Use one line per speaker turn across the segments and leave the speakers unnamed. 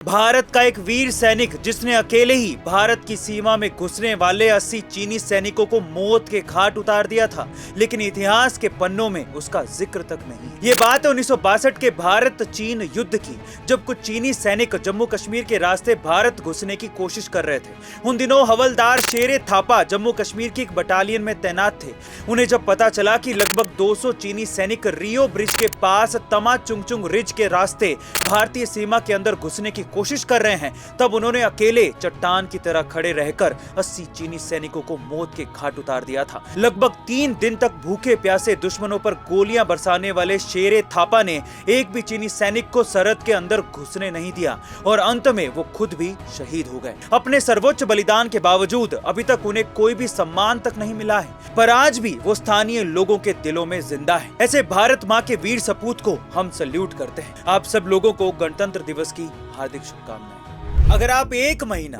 भारत का एक वीर सैनिक जिसने अकेले ही भारत की सीमा में घुसने वाले 80 चीनी सैनिकों को मौत के घाट उतार दिया था, लेकिन इतिहास के पन्नों में उसका जिक्र तक नहीं। ये बात है 1962 के भारत चीन युद्ध की, जब कुछ चीनी सैनिक जम्मू कश्मीर के रास्ते भारत घुसने की कोशिश कर रहे थे। उन दिनों हवलदार शेरे थापा जम्मू कश्मीर की एक बटालियन में तैनात थे। उन्हें जब पता चला कि लगभग 200 चीनी सैनिक रियो ब्रिज के पास तमा चुंगचुंग रिज के रास्ते भारतीय सीमा के अंदर घुसने की कोशिश कर रहे हैं, तब उन्होंने अकेले चट्टान की तरह खड़े रहकर 80 चीनी सैनिकों को मौत के घाट उतार दिया था। लगभग 3 दिन तक भूखे प्यासे दुश्मनों पर गोलियां बरसाने वाले शेरे थापा ने एक भी चीनी सैनिक को सरहद के अंदर घुसने नहीं दिया और अंत में वो खुद भी शहीद हो गए। अपने सर्वोच्च बलिदान के बावजूद अभी तक उन्हें कोई भी सम्मान तक नहीं मिला है, पर आज भी वो स्थानीय लोगों के दिलों में जिंदा है। ऐसे भारत माँ के वीर सपूत को हम सल्यूट करते हैं। आप सब लोगों को गणतंत्र दिवस की हार्दिक शुभकामनाएं। अगर आप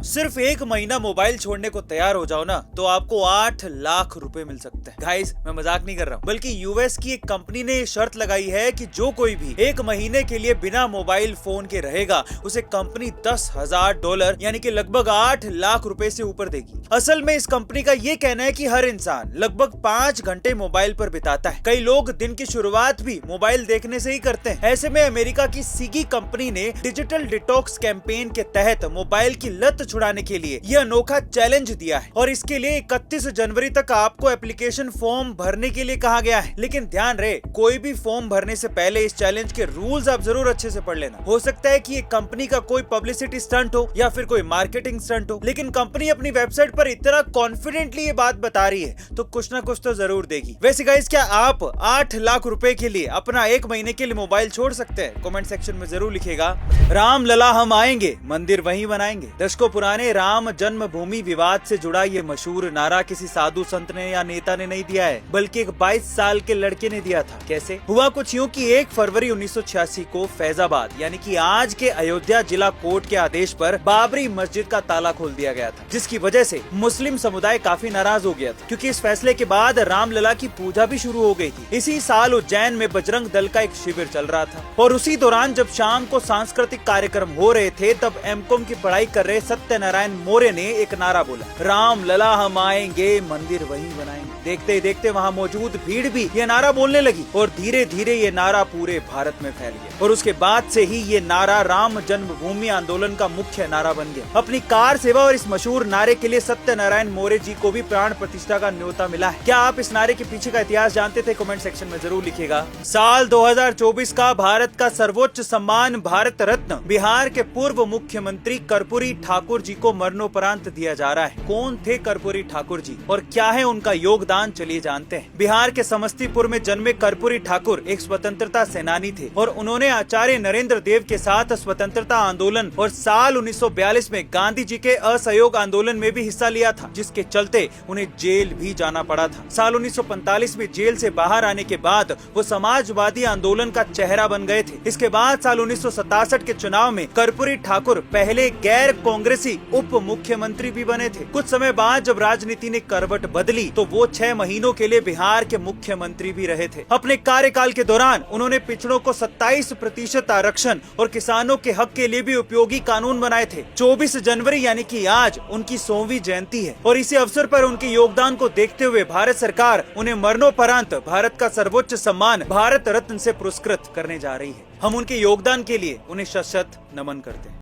सिर्फ एक महीना मोबाइल छोड़ने को तैयार हो जाओ ना, तो आपको 8 लाख रुपए मिल सकते हैं। गाइस, मैं मजाक नहीं कर रहा हूँ, बल्कि यूएस की एक कंपनी ने शर्त लगाई है कि जो कोई भी 1 महीने के लिए बिना मोबाइल फोन के रहेगा, उसे कंपनी $10,000 यानी कि लगभग 8 लाख रुपए से ऊपर देगी। असल में इस कंपनी का ये कहना है कि हर इंसान लगभग 5 घंटे मोबाइल पर बिताता है। कई लोग दिन की शुरुआत भी मोबाइल देखने से ही करते हैं। ऐसे में अमेरिका की स्विगी कंपनी ने डिजिटल डिटॉक्स कैंपेन के तहत मोबाइल की लत छुड़ाने के लिए यह अनोखा चैलेंज दिया है और इसके लिए 31 जनवरी तक आपको एप्लीकेशन फॉर्म भरने के लिए कहा गया है। लेकिन ध्यान रहे, कोई भी फॉर्म भरने से पहले इस चैलेंज के रूल्स आप जरूर अच्छे से पढ़ लेना। हो सकता है कि ये कंपनी का कोई पब्लिसिटी स्टंट हो या फिर कोई मार्केटिंग स्टंट हो, लेकिन कंपनी अपनी वेबसाइट पर इतना कॉन्फिडेंटली ये बात बता रही है तो कुछ ना कुछ तो जरूर देगी। वैसे गाइस, क्या आप 8 लाख रुपए के लिए अपना 1 महीने के लिए मोबाइल छोड़ सकते हैं? कमेंट सेक्शन में जरूर लिखिएगा। राम लला हम आएंगे, मंदिर वहीं बनाएंगे। दशकों पुराने राम जन्मभूमि विवाद से जुड़ा ये मशहूर नारा किसी साधु संत ने या नेता ने नहीं दिया है, बल्कि एक 22 साल के लड़के ने दिया था। कैसे हुआ? कुछ यूं कि 1 फरवरी 1986 को फैजाबाद यानी कि आज के अयोध्या जिला कोर्ट के आदेश पर बाबरी मस्जिद का ताला खोल दिया गया था, जिसकी वजह से मुस्लिम समुदाय काफी नाराज हो गया था, क्योंकि इस फैसले के बाद रामलला की पूजा भी शुरू हो गई थी। इसी साल उज्जैन में बजरंग दल का एक शिविर चल रहा था और उसी दौरान जब शाम को सांस्कृतिक कार्यक्रम हो रहे थे, तब एमकॉम की पढ़ाई कर रहे सत्यनारायण मौर्य ने एक नारा बोला, राम लला हम आएंगे, मंदिर वहीं बनाएंगे। देखते ही देखते वहाँ मौजूद भीड़ भी ये नारा बोलने लगी और धीरे धीरे ये नारा पूरे भारत में फैल गया और उसके बाद से ही ये नारा राम जन्मभूमि आंदोलन का मुख्य नारा बन गया। अपनी कार सेवा और इस मशहूर नारे के लिए सत्यनारायण मौर्य जी को भी प्राण प्रतिष्ठा का न्योता मिला है। क्या आप इस नारे के पीछे का इतिहास जानते थे? कमेंट सेक्शन में जरूर लिखिएगा। साल 2024 का भारत का सर्वोच्च सम्मान भारत रत्न बिहार के पूर्व मुख्यमंत्री कर्पूरी ठाकुर जी को मरणोपरांत दिया जा रहा है। कौन थे कर्पूरी ठाकुर जी और क्या है उनका योगदान? चलिए जानते हैं। बिहार के समस्तीपुर में जन्मे कर्पूरी ठाकुर एक स्वतंत्रता सेनानी थे और उन्होंने आचार्य नरेंद्र देव के साथ स्वतंत्रता आंदोलन और साल 1942 में गांधी जी के असहयोग आंदोलन में भी हिस्सा लिया था, जिसके चलते उन्हें जेल भी जाना पड़ा था। साल 1945 में जेल से बाहर आने के बाद वो समाजवादी आंदोलन का चेहरा बन गए थे। इसके बाद साल 1967 के चुनाव में कर्पूरी ठाकुर पहले गैर कांग्रेसी उप मुख्यमंत्री भी बने थे। कुछ समय बाद जब राजनीति ने करवट बदली तो वो 6 महीनों के लिए बिहार के मुख्यमंत्री भी रहे थे। अपने कार्यकाल के दौरान उन्होंने पिछड़ों को 27% आरक्षण और किसानों के हक के लिए भी उपयोगी कानून बनाए थे। 24 जनवरी यानी कि आज उनकी 100वीं जयंती है और इसी अवसर पर उनके योगदान को देखते हुए भारत सरकार उन्हें मरणोपरांत भारत का सर्वोच्च सम्मान भारत रत्न से पुरस्कृत करने जा रही है। हम उनके योगदान के लिए उन्हें शत-शत नमन करते हैं।